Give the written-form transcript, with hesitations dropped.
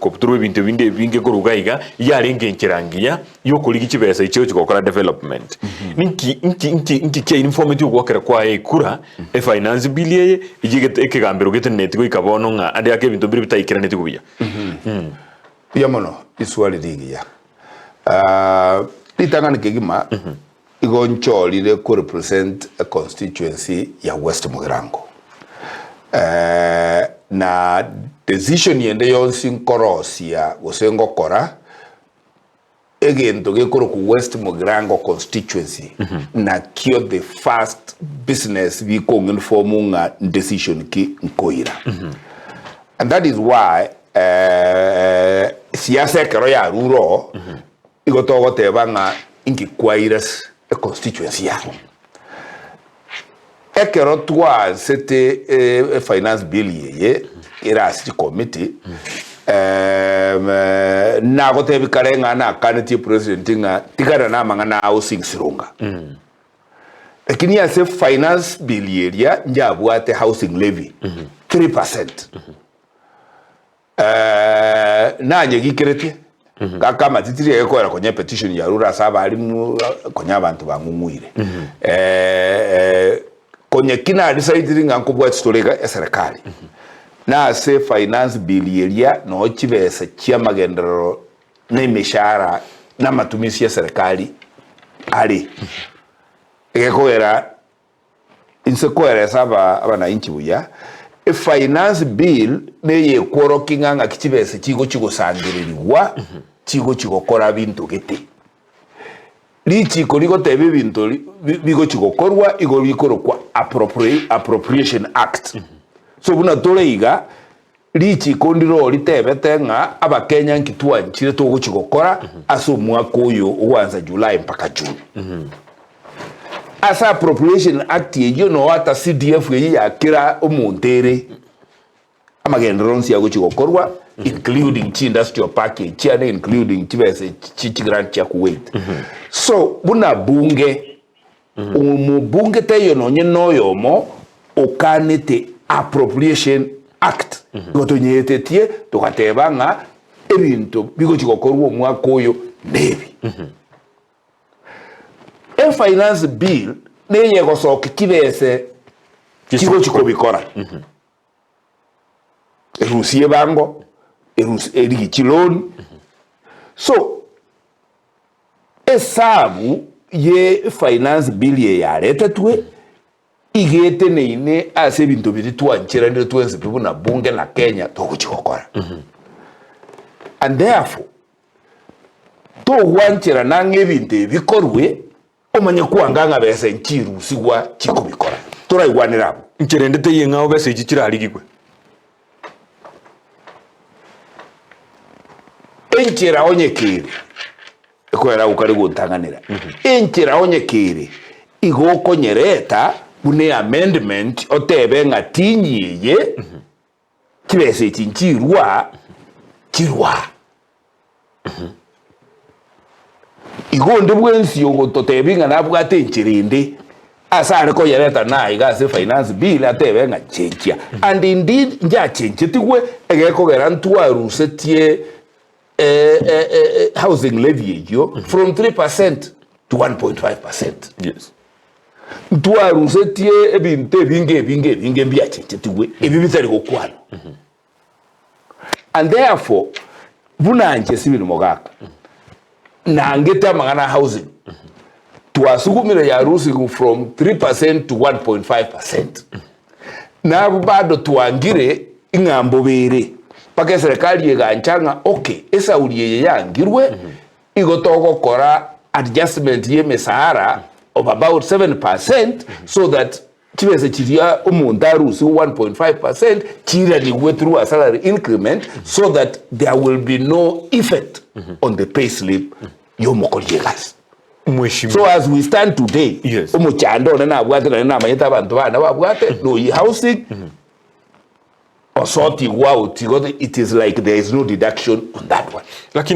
kopturu bintu binge kurugaiga yaringe nkirangia yokuligi kibesa icho chikokora development nki ke informative gwakera kwa ekura finance bill ye igite ekigambiro gite netiko ikabono nga andi ake bintu biri bitayikira netiko biya yamono iswali digiya litangana kegima igoncholi ko represent a constituency ya West Mugirango na decision yende yonsi nkorosia gosengo kora egento gekoro ku West Mugirango constituency na kio the first business we kongen formunga decision ki nkoira and that is why siasa kero ya ruro igotogo tebanga inki kwairas a constituency ya ekero twa c'était finance bill ye era city committee na gote bikarenga na kanati president nga tigara na mangana housing sirunga lakini ya se finance bill ye njabwate housing levy 3% na nyegikirete kama titiri ekora kwenye petition ya rura saba alimu kwenye abantu bangumuire kwenye kina deciding ngankubwa storega ya serikali na se finance bill yelia no chibesa chia magendero na mishahara na matumizi ya serikali ali ekora insekwera saba abana inchi buya a finance bill neye kworokinga nga kichibese chigo sangiririwa chigo kora bintu gete lichiko ligo tebe bintu bigo chigo korwa igo bikoro kwa appropriation act so buna toleiga lichiko ndiro litebe tenga abakenya nkitwa nchire to chigo kora aso mwaka uyo uanza July mpaka June asa appropriation act yeyo no hata CDF ye yakira omontere amagenderonsi yago chigokorwa including industrial package chiane including chibese grant ya kuwait so buna bunge umubunge tayo nonye noyomo okanete appropriation act gotonyete tukatebanga ebintu bigo chigokorwa mwaka oyo nebi a finance bill neye gosoka kibese chigo chikobikora erusie bango erigi chiloni so esabu ye finance bill ye yareta twe igete neine ase bintu biri twanchira ndire twenze bibu na bunge na Kenya tokuchikokora and therefore to wanchira nange bintu bikorwe omanye kuanganga bese nchiru sigwa chikubikora turayigwanira ncherendete yenga obese ichira aligikwe enchira onyekere ekwera ukari guntanganira enchira onyekere igoko nyereta bune amendment otebe ngatinyiye kibese chinchirwa kirwa igonde bwensi yogo totebinga nabwate enchirinde asare ko yereta na igase finance bill atebe nga chenchia and indeed nja chenche tigwe egeko gerantwa rusetie housing levy yo from 3% to 1.5%. Yes. Twa rusetie ebinte binge bia chenche tigwe ebibitari gokwano and therefore bunanje Wakili Mogaka na ngeta mangana housing tuasugumira ya rusi from 3% to 1.5% na bado tuangire ingambo bere pake serikali yeganchanga okay esa uliye yangirwe igotoko kora adjustment ye mesahara of about 7% so that chibese chiria umundarusi 1.5% chira liwe through a salary increment so that there will be no effect on the pay slip yomokoliegas. So as we stand today, yes. Umuchando na abwate na mayeta abantu bana babwate no housing or sorting wow it is like there is no deduction on that one.